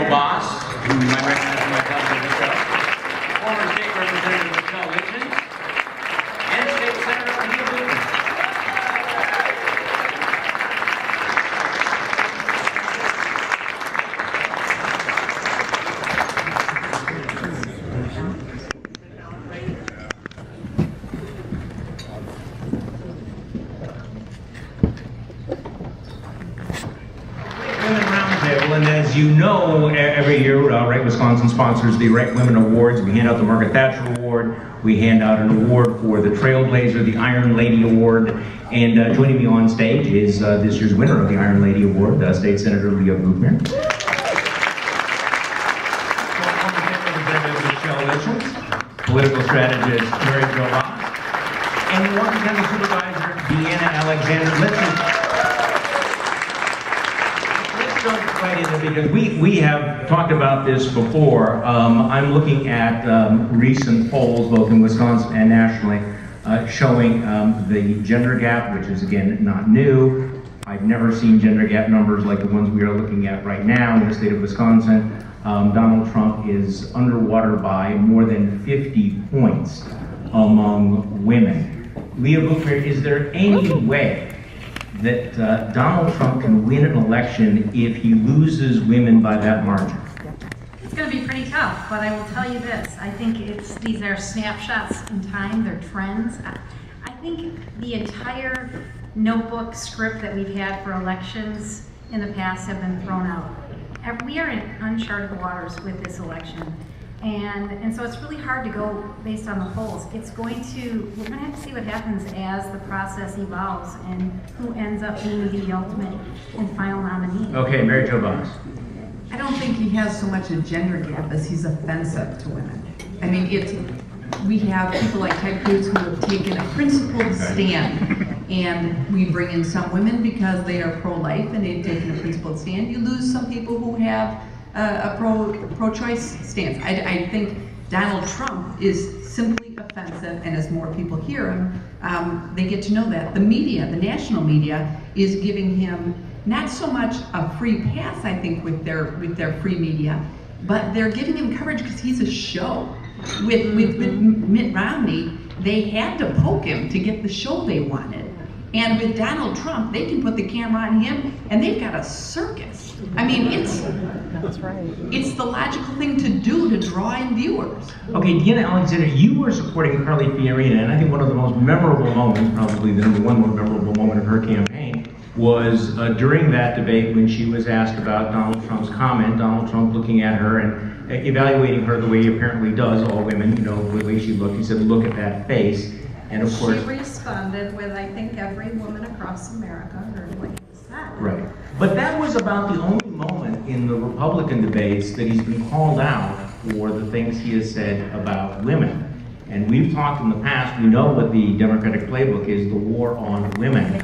Joe Boss, who you might recognize from my cousin Michelle, former State Representative Michelle Lejeune, and State Senator Leah Vukmir. And as you know, every year, Right Wisconsin sponsors the Right Women Awards. We hand out the Margaret Thatcher Award. We hand out an award for the Trailblazer, the Iron Lady Award. And joining me on stage is this year's winner of the Iron Lady Award, State Senator Leah Vukmir. Representative Michelle Nicholson, political strategist Mary Jo Boss, and the Washington Supervisor Deanna Alexander. Let's jump right into it because we have talked about this before. I'm looking at recent polls, both in Wisconsin and nationally, showing the gender gap, which is again not new. I've never seen gender gap numbers like the ones we are looking at right now in the state of Wisconsin. Donald Trump is underwater by more than 50 points among women. Leah Vukmir, is there any way that Donald Trump can win an election if he loses women by that margin? It's going to be pretty tough, but I will tell you this. I think these are snapshots in time, they're trends. I think the entire notebook script that we've had for elections in the past have been thrown out. We are in uncharted waters with this election. And so it's really hard to go based on the polls. We're going to have to see what happens as the process evolves and who ends up being the ultimate and final nominee. Okay, Mary Jo Boss. I don't think he has so much a gender gap as he's offensive to women. I mean, we have people like Ted Cruz who have taken a principled stand, and we bring in some women because they are pro-life and they've taken a principled stand. You lose some people who have a pro-choice stance. I think Donald Trump is simply offensive, and as more people hear him, they get to know that. The media, the national media, is giving him not so much a free pass, I think, with their free media, but they're giving him coverage because he's a show. With Mitt Romney, they had to poke him to get the show they wanted. And with Donald Trump, they can put the camera on him, and they've got a circus. I mean, it's the logical thing to do to draw in viewers. Okay, Deanna Alexander, you were supporting Carly Fiorina, and I think one of the most memorable moments, probably the number one most memorable moment of her campaign, was during that debate when she was asked about Donald Trump's comment, Donald Trump looking at her and evaluating her the way he apparently does all women, you know, the way she looked. He said, "Look at that face." And of course, she responded with, "I think every woman across America heard what he said." Right. But that was about the only moment in the Republican debates that he's been called out for the things he has said about women. And we've talked in the past, we know what the Democratic playbook is, the war on women.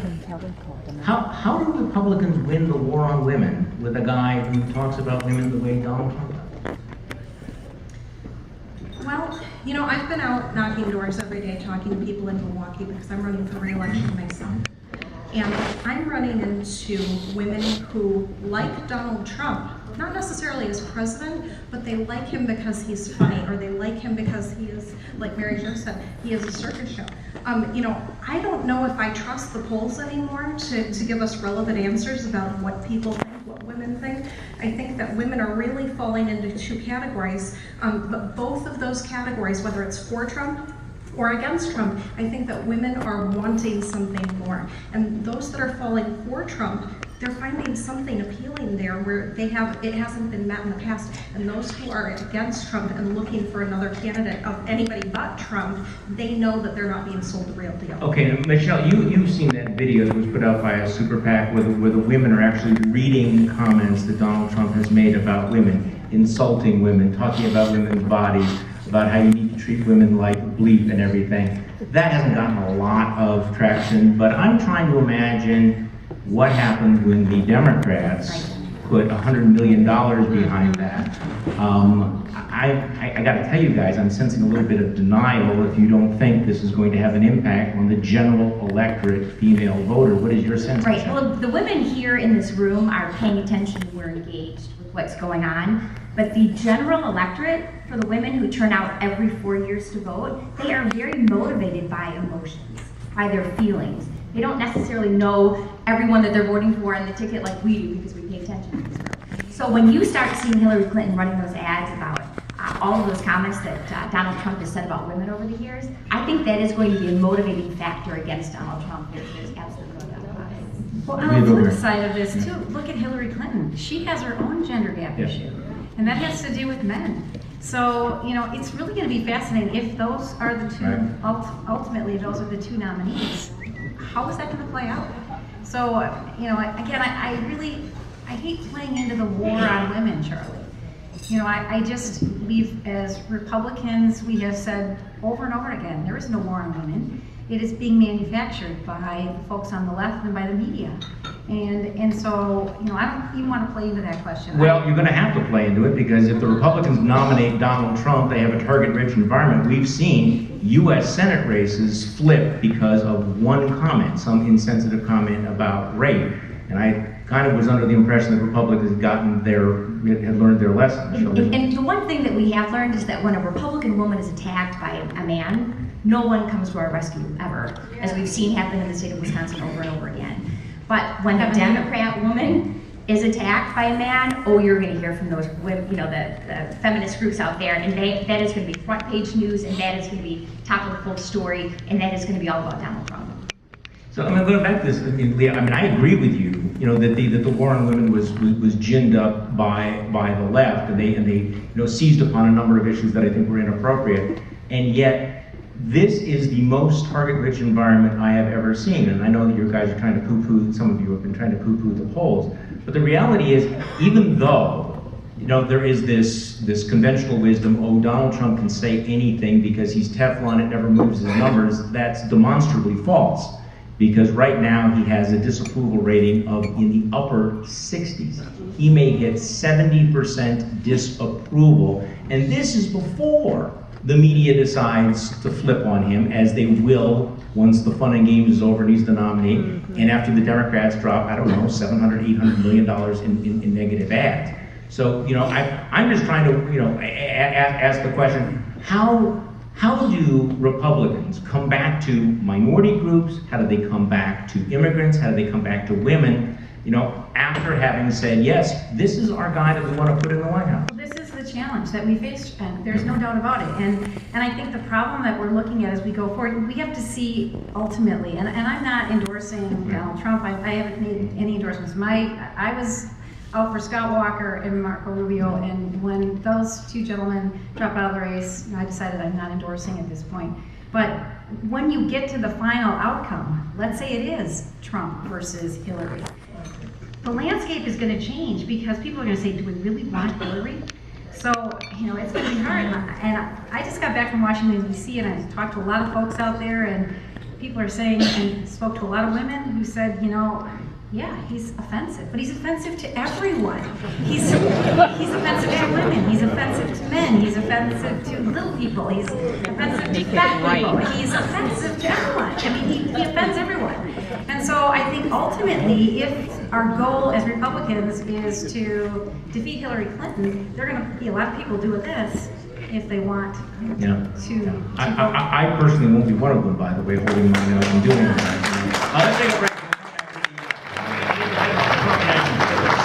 How do Republicans win the war on women with a guy who talks about women the way Donald Trump does? Well, you know, I've been out knocking doors every day talking to people in Milwaukee because I'm running for re-election myself. And I'm running into women who like Donald Trump, not necessarily as president, but they like him because he's funny, or they like him because he is, like Mary Jo said, he is a circus show. You know, I don't know if I trust the polls anymore to give us relevant answers about what people think, what women think. I think that women are really falling into two categories, but both of those categories, whether it's for Trump or against Trump, I think that women are wanting something more. And those that are falling for Trump, they're finding something appealing there where it hasn't been met in the past. And those who are against Trump and looking for another candidate of anybody but Trump, they know that they're not being sold the real deal. Okay, Michelle, you've seen that video that was put out by a super PAC where the women are actually reading comments that Donald Trump has made about women, insulting women, talking about women's bodies, about how you need to treat women like bleep and everything. That hasn't gotten a lot of traction, but I'm trying to imagine what happens when the Democrats put $100 million behind that. I gotta tell you guys, I'm sensing a little bit of denial if you don't think this is going to have an impact on the general electorate female voter. What is your sense? Right, well, the women here in this room are paying attention and we're engaged with what's going on. But the general electorate, for the women who turn out every 4 years to vote, they are very motivated by emotions, by their feelings. They don't necessarily know everyone that they're voting for on the ticket like we do because we pay attention to this group. So when you start seeing Hillary Clinton running those ads about all of those comments that Donald Trump has said about women over the years, I think that is going to be a motivating factor against Donald Trump. There's absolutely no doubt about it. Well, on the flip side of this too, look at Hillary Clinton. She has her own gender gap issue, and that has to do with men. So, you know, it's really going to be fascinating if those are the two, ultimately, if those are the two nominees. How is that going to play out? So, you know, again, I hate playing into the war on women, Charlie. You know, we've, as Republicans, we have said over and over again, there is no war on women. It is being manufactured by the folks on the left and by the media. And so, you know, I don't even want to play into that question. Well, you're going to have to play into it because if the Republicans nominate Donald Trump, they have a target-rich environment. We've seen U.S. Senate races flip because of one comment, some insensitive comment about rape. And I kind of was under the impression that Republicans had learned their lesson. And the one thing that we have learned is that when a Republican woman is attacked by a man, no one comes to our rescue ever, as we've seen happen in the state of Wisconsin over and over again. But when a Democrat woman is attacked by a man, oh, you're going to hear from those, you know, the feminist groups out there, and that is going to be front page news, and that is going to be top of the full story, and that is going to be all about Donald Trump. So I'm going back to this, Leah, I agree with you, you know, that the war on women was ginned up by the left, and they you know, seized upon a number of issues that I think were inappropriate, and yet this is the most target-rich environment I have ever seen. And I know that you guys are trying to poo-poo, some of you have been trying to poo-poo the polls, but the reality is, even though, you know, there is this conventional wisdom, oh, Donald Trump can say anything because he's Teflon, it never moves his numbers, that's demonstrably false. Because right now he has a disapproval rating of in the upper 60s. He may hit 70% disapproval, and this is before the media decides to flip on him, as they will once the fun and games is over and he's the nominee, and after the Democrats drop, I don't know, $700, $800 million in negative ads. So, you know, I'm just trying to, you know, ask the question, how do Republicans come back to minority groups? How do they come back to immigrants? How do they come back to women? You know, after having said, yes, this is our guy that we want to put in the White House. Well, this is the challenge that we face, and there's no doubt about it. And I think the problem that we're looking at as we go forward, we have to see ultimately, and I'm not endorsing Donald Trump. I haven't made any endorsements. I was out for Scott Walker and Marco Rubio, and when those two gentlemen dropped out of the race, I decided I'm not endorsing at this point. But when you get to the final outcome, let's say it is Trump versus Hillary, the landscape is going to change because people are going to say, do we really want Hillary? So, you know, it's going to be hard. And I just got back from Washington, D.C., and I talked to a lot of folks out there, and people are saying, and spoke to a lot of women who said, you know, yeah, he's offensive, but he's offensive to everyone. He's offensive to women, he's offensive to men, he's offensive to little people, he's offensive to fat people, he's offensive to everyone. I mean, he offends everyone. And so I think ultimately, if our goal as Republicans is to defeat Hillary Clinton, there are going to be a lot of people doing this if they want to I personally won't be one of them, by the way, holding my nose and doing that. Let's take a break.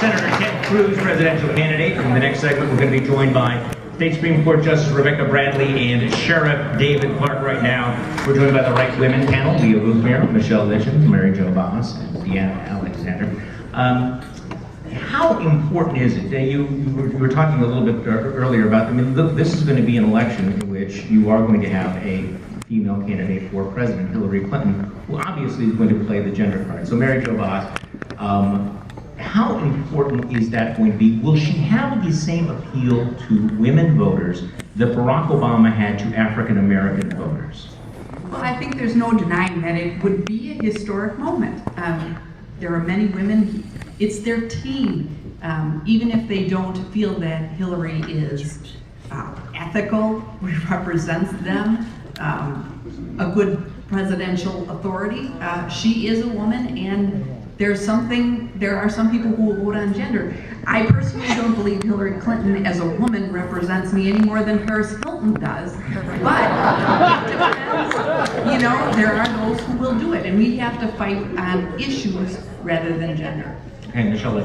Senator Ted Cruz, presidential candidate. In the next segment, we're going to be joined by State Supreme Court Justice Rebecca Bradley and Sheriff David Clark. Right now, we're joined by the Right Women panel, Leah Vukmir, Michelle Lichens, Mary Jo Boss, and Deanna Alexander. How important is it? You were talking a little bit earlier about, I mean, this is going to be an election in which you are going to have a female candidate for president, Hillary Clinton, who obviously is going to play the gender card. So Mary Jo Boss, how important is that going to be? Will she have the same appeal to women voters that Barack Obama had to African American voters? Well, I think there's no denying that it would be a historic moment. There are many women, it's their team. Even if they don't feel that Hillary is ethical, represents them, a good presidential authority, she is a woman, and there are some people who will vote on gender. I personally don't believe Hillary Clinton as a woman represents me any more than Paris Hilton does. But it depends. You know, there are those who will do it, and we have to fight on issues rather than gender. Okay, Michelle.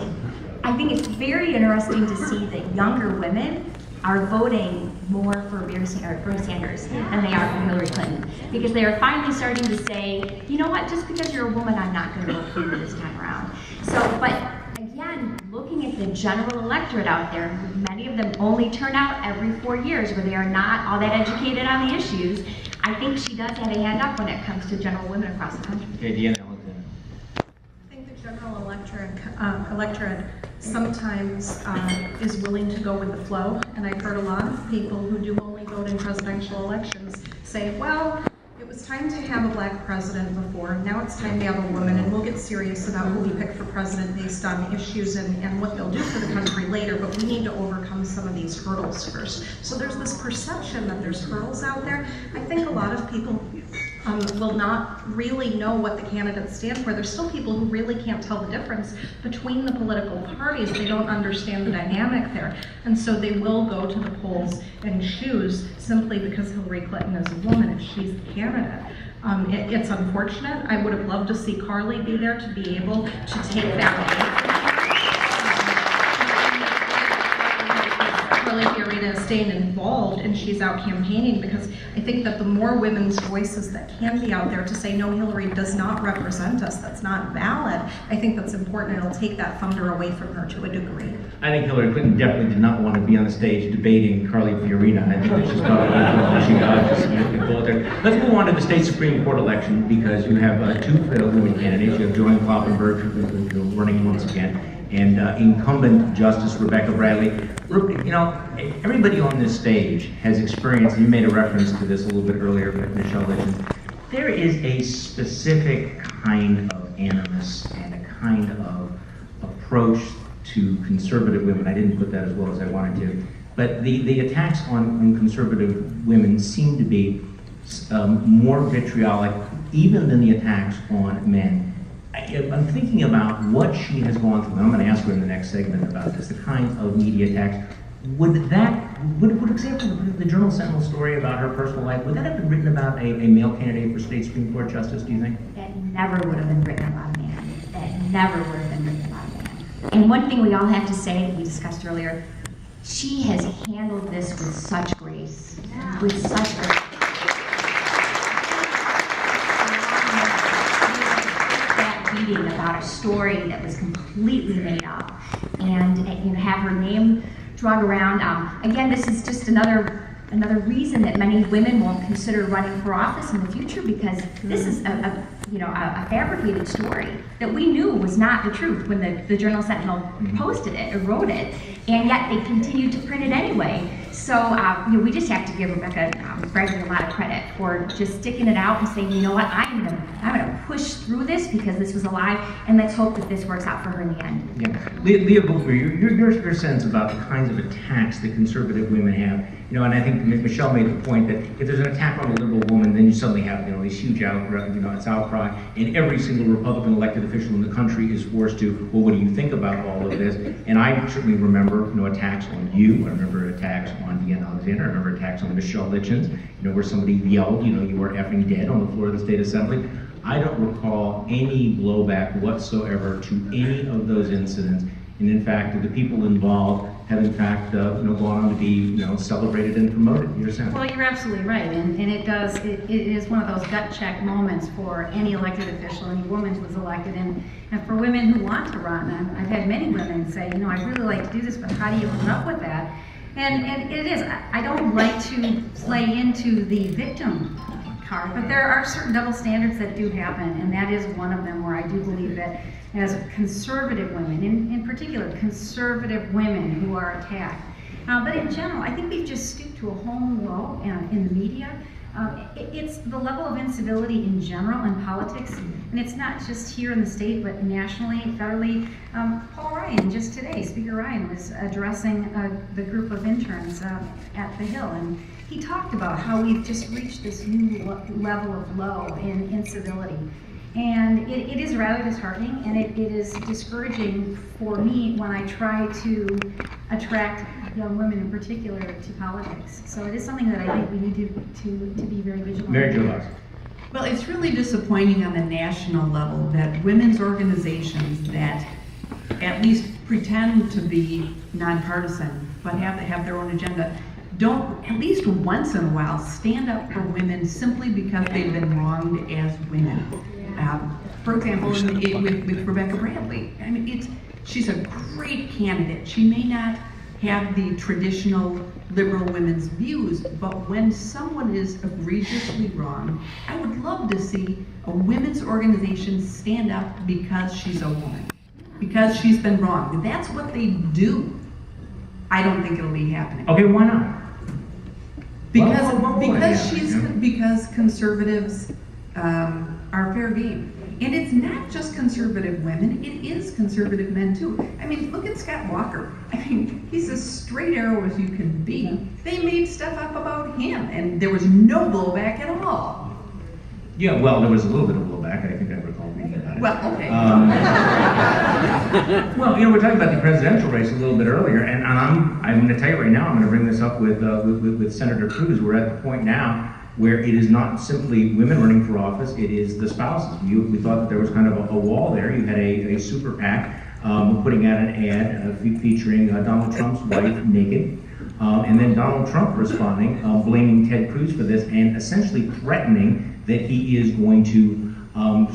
I think it's very interesting to see that younger women are voting more for Bernie Sanders than they are for Hillary Clinton, because they are finally starting to say, you know what, just because you're a woman, I'm not going to vote for you this time around. So, but again, looking at the general electorate out there, many of them only turn out every 4 years, where they are not all that educated on the issues. I think she does have a hand up when it comes to general women across the country. Okay, Deanna. I think the general electorate sometimes is willing to go with the flow, and I've heard a lot of people who do only vote in presidential elections say, well, it was time to have a black president before, now it's time to have a woman, and we'll get serious about who we pick for president based on issues and what they'll do for the country later, but we need to overcome some of these hurdles first. So there's this perception that there's hurdles out there. I think a lot of people will not really know what the candidates stand for. There's still people who really can't tell the difference between the political parties. They don't understand the dynamic there. And so they will go to the polls and choose simply because Hillary Clinton is a woman if she's the candidate. It's unfortunate. I would have loved to see Carly be there to be able to take that away. Carly Fiorina is staying involved and she's out campaigning, because I think that the more women's voices that can be out there to say, no, Hillary does not represent us, that's not valid, I think that's important. It'll take that thunder away from her to a degree. I think Hillary Clinton definitely did not want to be on the stage debating Carly Fiorina. I think that she's probably she just pull it there. Let's move on to the state Supreme Court election, because you have two women candidates. You have Joanne Kloppenberg, who's running once again, and incumbent Justice Rebecca Bradley. You know, everybody on this stage has experienced, you made a reference to this a little bit earlier, Michelle Lejeune. There is a specific kind of animus and a kind of approach to conservative women. I didn't put that as well as I wanted to. But the attacks on conservative women seem to be more vitriolic even than the attacks on men. I'm thinking about what she has gone through, and I'm going to ask her in the next segment about this, the kind of media attacks. Would example, the Journal Sentinel story about her personal life, would that have been written about a male candidate for state Supreme Court justice, do you think? That never would have been written about a man. That never would have been written about a man. And one thing we all have to say, that we discussed earlier, she has handled this with such grace, with such grace. About a story that was completely made up, and you have her name drug around. Again, this is just another reason that many women won't consider running for office in the future, because this is a fabricated story that we knew was not the truth when the Journal Sentinel posted it or wrote it, and yet they continued to print it anyway. So we just have to give Rebecca Bradley a lot of credit for just sticking it out and saying, you know what, I'm gonna push through this because this was a lie, and let's hope that this works out for her in the end. Yeah, Leah Vukmir, your sense about the kinds of attacks that conservative women have, you know, and I think Michelle made the point that if there's an attack on a liberal woman, then you suddenly have, you know, this huge outcry, and every single Republican elected official in the country is forced to, well, what do you think about all of this? And I certainly remember, you know, attacks on you. I remember attacks on Deanna Alexander. I remember attacks on Michelle Lejeune, you know, where somebody yelled, you know, you were effing dead on the floor of the State Assembly. I don't recall any blowback whatsoever to any of those incidents. And in fact, the people involved have in fact gone on to be celebrated and promoted. Your sense? Well, you're absolutely right, and it is one of those gut check moments for any elected official, any woman who was elected, and for women who want to run. I've had many women say, I'd really like to do this, but how do you put up with that? And it is. I don't like to play into the victim card, but there are certain double standards that do happen, and that is one of them where I do believe that as conservative women, in particular conservative women who are attacked, but in general, I think we've just stooped to a home low in the media. It's the level of incivility in general in politics, and it's not just here in the state, but nationally, federally. Paul Ryan, just today, Speaker Ryan was addressing the group of interns at the Hill, and he talked about how we've just reached this new level of low in incivility. And it is rather disheartening, and it is discouraging for me when I try to attract young women in particular to politics. So it is something that I think we need to be very vigilant. Mary Jo Lux. Well, it's really disappointing on the national level that women's organizations that at least pretend to be nonpartisan, but have their own agenda, don't at least once in a while stand up for women simply because they've been wronged as women. For example, with Rebecca Bradley, I mean, she's a great candidate. She may not have the traditional liberal women's views, but when someone is egregiously wrong, I would love to see a women's organization stand up because she's a woman, because she's been wronged. That's what they do. I don't think it'll be happening. Okay, why not? Because conservatives are fair game. And it's not just conservative women, it is conservative men too. I mean, look at Scott Walker. I mean, he's as straight arrow as you can be. They made stuff up about him, and there was no blowback at all. Yeah, well, there was a little bit of blowback. I think I recall reading about it. Well, okay. Well, you know, we're talking about the presidential race a little bit earlier, and I'm going to tell you right now, I'm going to bring this up with Senator Cruz. We're at the point now where it is not simply women running for office, it is the spouses. We thought that there was kind of a wall there. You had a super PAC putting out an ad featuring Donald Trump's wife naked, and then Donald Trump responding, blaming Ted Cruz for this, and essentially threatening that he is going to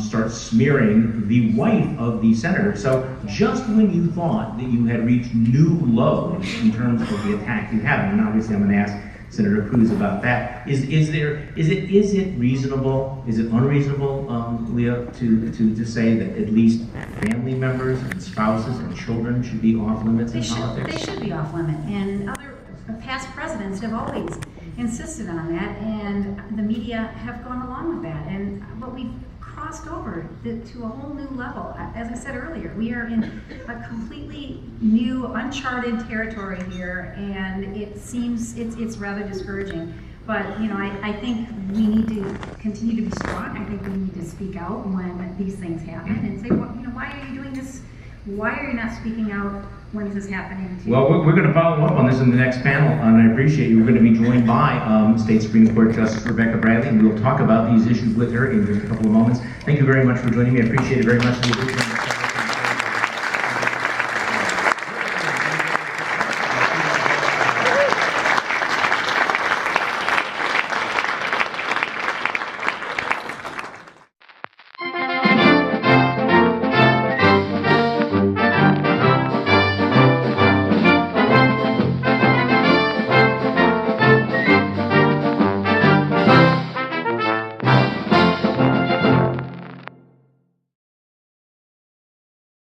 start smearing the wife of the senator. So just when you thought that you had reached new lows in terms of the attack you have, and obviously I'm going to ask Senator Cruz about that. Is it reasonable? Is it unreasonable, Leah, to say that at least family members and spouses and children should be off limits in politics? They should be off limit, and other past presidents have always insisted on that, and the media have gone along with that. But we've crossed over to a whole new level. As I said earlier, we are in a completely new, uncharted territory here, and it seems it's rather discouraging. But you know, I think we need to continue to be strong. I think we need to speak out when these things happen and say, well, you know, why are you doing this? Why are you not speaking out when this is happening? Well, we're going to follow up on this in the next panel, and I appreciate you. We're going to be joined by State Supreme Court Justice Rebecca Bradley, and we'll talk about these issues with her in just a couple of moments. Thank you very much for joining me. I appreciate it very much.